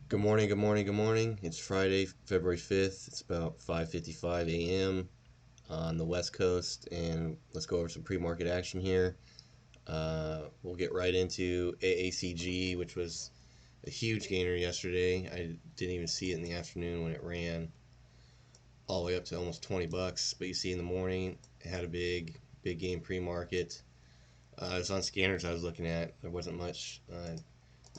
Good morning, good morning, good morning. It's Friday, February 5th. It's about 5:55 a.m. on the West Coast, and let's go over some pre-market action here. We'll get right into AACG, which was a huge gainer yesterday. I didn't even see it in the afternoon when it ran all the way up to almost 20 bucks, but you see in the morning it had a big gain pre-market. It was on scanners I was looking at. There wasn't much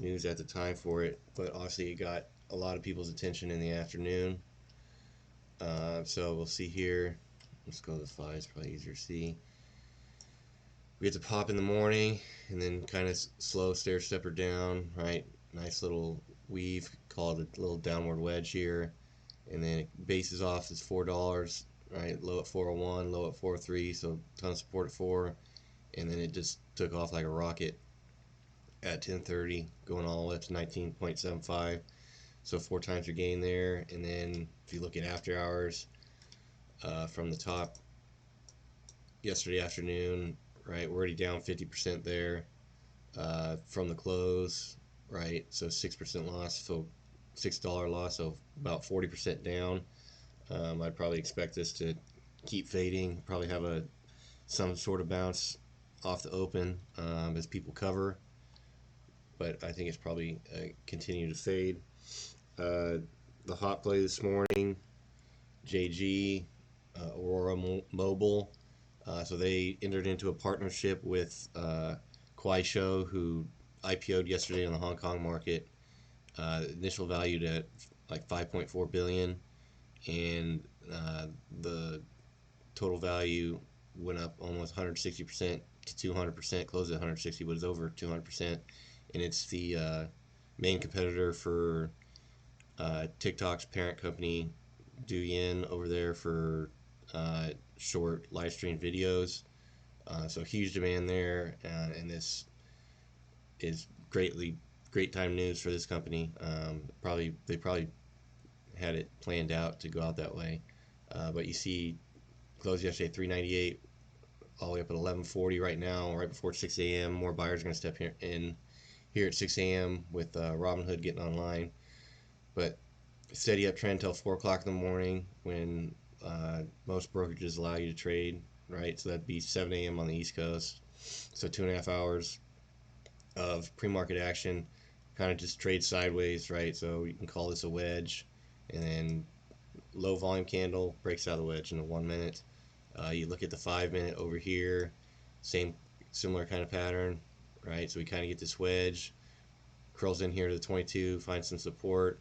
news at the time for it, but obviously it got a lot of people's attention in the afternoon. So we'll see here. Let's go to the 5, it's probably easier to see. We get to pop in the morning and then kind of slow stair stepper down, right? Nice little weave, called a little downward wedge here, and then it bases off as $4, right? Low at 401, low at 403, so ton of support at 4, and then it just took off like a rocket at 10:30, going all the way up to 19.75, so 4 times your gain there. And then if you look at after hours, from the top yesterday afternoon, right, we're already down 50% there from the close, right? So 6% loss, so $6 loss, so about 40% down. I'd probably expect this to keep fading, probably have some sort of bounce off the open as people cover, but I think it's probably continue to fade. The hot play this morning, JG, Aurora Mobile. So they entered into a partnership with Kuaishou, who IPO'd yesterday on the Hong Kong market. Initial valued at like 5.4 billion, and the total value went up almost 160% to 200%, closed at 160, but it's over 200%. And it's the main competitor for TikTok's parent company, Douyin, over there for short live stream videos. So huge demand there, and this is great time news for this company. They probably had it planned out to go out that way, but you see, closed yesterday at 398, all the way up at 1140 right now, right before 6 a.m. More buyers are going to step in here at 6 a.m. with Robinhood getting online, but steady uptrend until 4 o'clock in the morning, when most brokerages allow you to trade, right? So that'd be 7 a.m. on the East Coast. So 2.5 hours of pre-market action, kind of just trade sideways, right? So you can call this a wedge, and then low volume candle breaks out of the wedge in the 1 minute. You look at the 5 minute over here, similar kind of pattern, right? So we kind of get this wedge, curls in here to the 22, finds some support,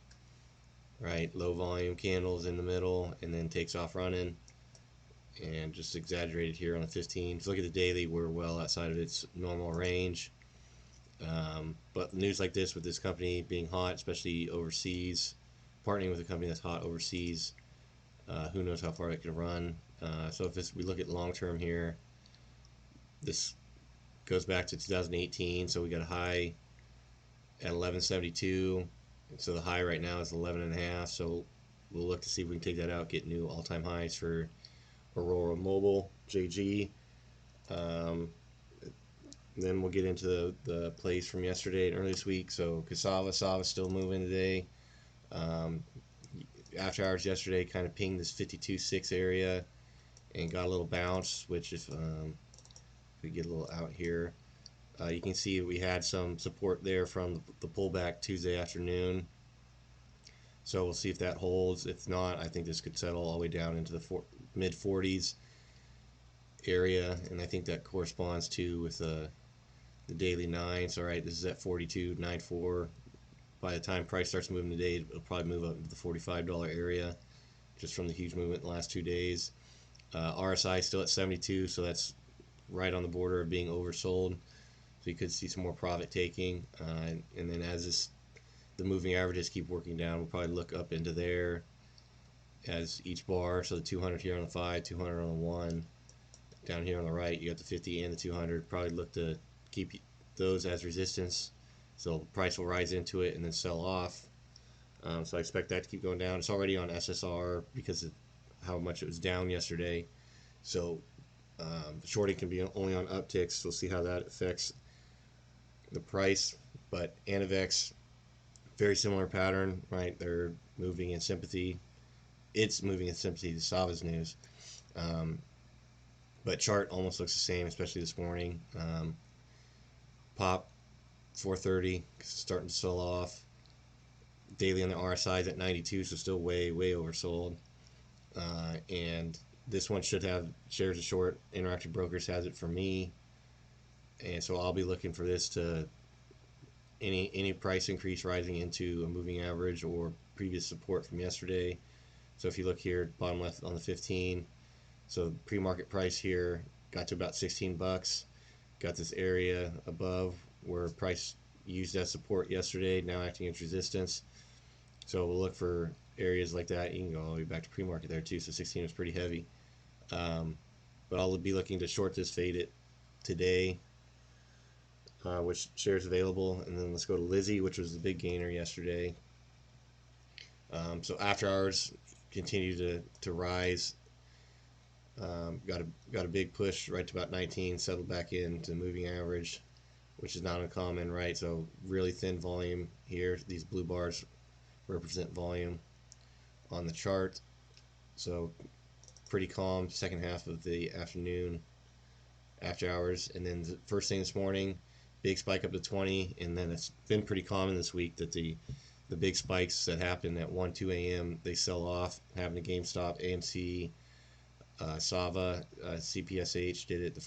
right? Low volume candles in the middle, and then takes off running, and just exaggerated here on the 15. If you look at the daily, we're well outside of its normal range. But news like this, with this company being hot, especially overseas, partnering with a company that's hot overseas, who knows how far it can run. So if we look at long term here, this goes back to 2018, so we got a high at 1172, so the high right now is 11.5, so we'll look to see if we can take that out, get new all-time highs for Aurora Mobile, JG. Then we'll get into the plays from yesterday and early this week. So SAVA still moving today. After hours yesterday kind of pinged this 52.6 area and got a little bounce, which if we get a little out here, you can see we had some support there from the pullback Tuesday afternoon. So we'll see if that holds. If not, I think this could settle all the way down into the mid 40s area, and I think that corresponds to with the daily 9. So right, this is at 42.94. By the time price starts moving today, it'll probably move up into the $45 area, just from the huge movement in the last 2 days. RSI still at 72, so that's right on the border of being oversold. So you could see some more profit taking, and then as the moving averages keep working down, we'll probably look up into there as each bar. So the 200 here on the 5, 200 on the 1. Down here on the right, you got the 50 and the 200. Probably look to keep those as resistance, so the price will rise into it and then sell off. So I expect that to keep going down. It's already on SSR because of how much it was down yesterday. So shorting can be only on upticks. So we'll see how that affects the price. But ANAVEX Very similar pattern, right? They're moving in sympathy. It's moving in sympathy to SAVA's news. Um, but chart almost looks the same, especially this morning. Pop 430, starting to sell off. Daily on the RSI is at 92, so still way oversold. And this one should have shares of short. Interactive Brokers has it for me, and so I'll be looking for this to any price increase rising into a moving average or previous support from yesterday. So if you look here, bottom left on the 15, so pre-market price here got to about 16 bucks. Got this area above where price used as support yesterday, now acting as resistance. So we'll look for areas like that. You can go all the way back to pre-market there too. So 16 was pretty heavy. But I'll be looking to short this, fade it today, which shares available. And then let's go to Lizzie, which was the big gainer yesterday. So after hours continue to rise. Got a big push right to about 19, settled back into moving average, which is not uncommon, right? So really thin volume here. These blue bars represent volume on the chart. So pretty calm second half of the afternoon, after hours, and then the first thing this morning, big spike up to 20, and then it's been pretty common this week that the big spikes that happen at 1, 2 a.m. they sell off, having a GameStop, AMC, SAVA, CPSH did it the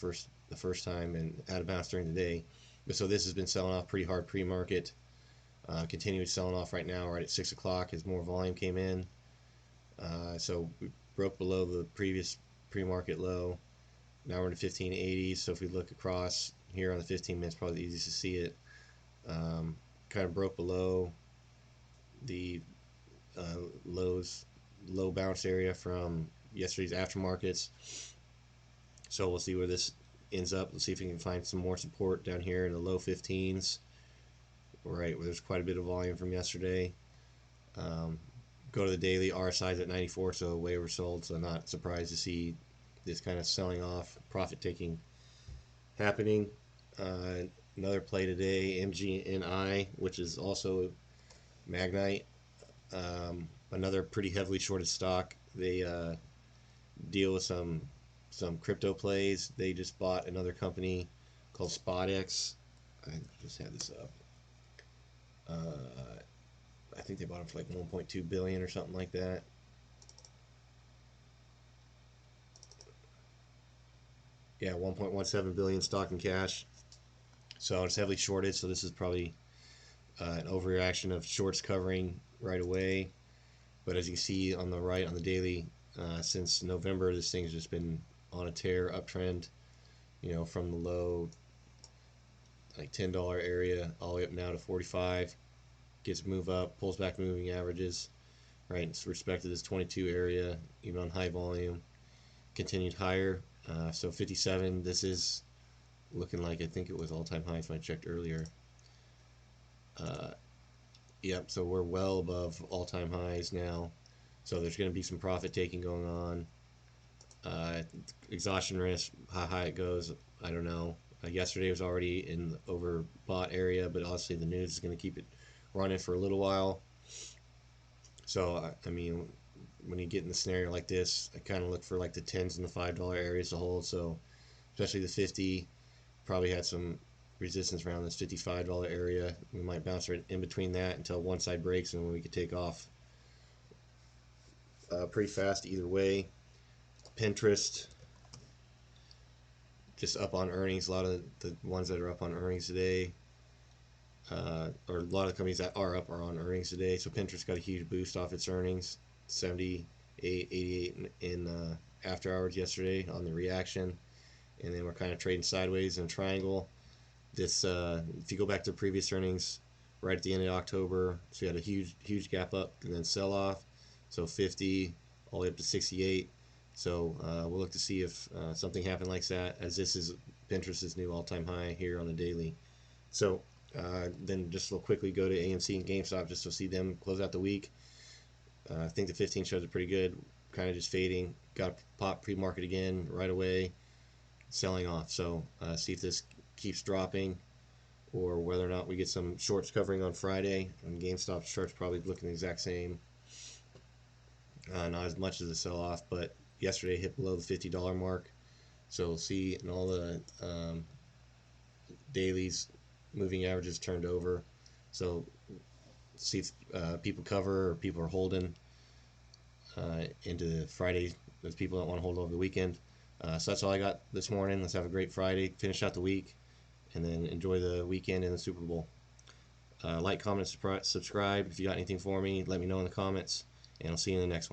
first time and had a bounce during the day. But so this has been selling off pretty hard pre-market. Continuing selling off right now, right at 6 o'clock as more volume came in. So we broke below the previous pre-market low. Now we're in the 1580s. So if we look across here on the 15 minutes, probably the easiest to see it. Kind of broke below the low bounce area from yesterday's aftermarkets. So we'll see where this ends up. Let's see if we can find some more support down here in the low 15s. Right, where there's quite a bit of volume from yesterday. Go to the daily, RSI is at 94, so way oversold, so not surprised to see this kind of selling off, profit taking happening. Another play today, MGNI, which is also Magnite, another pretty heavily shorted stock. They deal with some crypto plays. They just bought another company called SpotX. I just had this up. I think they bought them for like 1.2 billion or something like that. Yeah, 1.17 billion stock and cash. So it's heavily shorted. So this is probably an overreaction of shorts covering right away. But as you see on the right on the daily, since November, this thing's just been on a tear uptrend. You know, from the low like $10 area all the way up now to 45. Gets move up, pulls back moving averages, right? It's respect to this 22 area, even on high volume. Continued higher, so 57. This is looking like, I think it was all-time high when I checked earlier. Yep, so we're well above all-time highs now. So there's going to be some profit taking going on. Exhaustion risk, how high it goes, I don't know. Yesterday was already in the overbought area, but obviously the news is going to keep it running for a little while. So I mean, when you get in the scenario like this, I kind of look for like the 10s and the $5 areas to hold. So especially the 50 probably had some resistance around this $55 area. We might bounce right in between that until one side breaks, and we could take off pretty fast either way. Pinterest just up on earnings. A lot of the ones that are up on earnings today, or a lot of companies that are up are on earnings today. So Pinterest got a huge boost off its earnings, 78, 88 in after hours yesterday on the reaction, and then we're kind of trading sideways in a triangle. This, if you go back to previous earnings, right at the end of October, so you had a huge gap up and then sell off. So 50 all the way up to 68. So we'll look to see if something happened like that, as this is Pinterest's new all-time high here on the daily. So then just we'll quickly go to AMC and GameStop just to see them close out the week. I think the 15 shows are pretty good, kind of just fading. Got pop pre-market again right away, selling off. So see if this keeps dropping or whether or not we get some shorts covering on Friday. And GameStop shorts probably looking the exact same. Not as much as a sell-off, but yesterday hit below the $50 mark. So we'll see in all the dailies, moving averages turned over. So see if people cover or people are holding into Friday. Those people don't want to hold over the weekend. So that's all I got this morning. Let's have a great Friday, finish out the week, and then enjoy the weekend and the Super Bowl. Like, comment, subscribe. If you got anything for me, let me know in the comments, and I'll see you in the next one.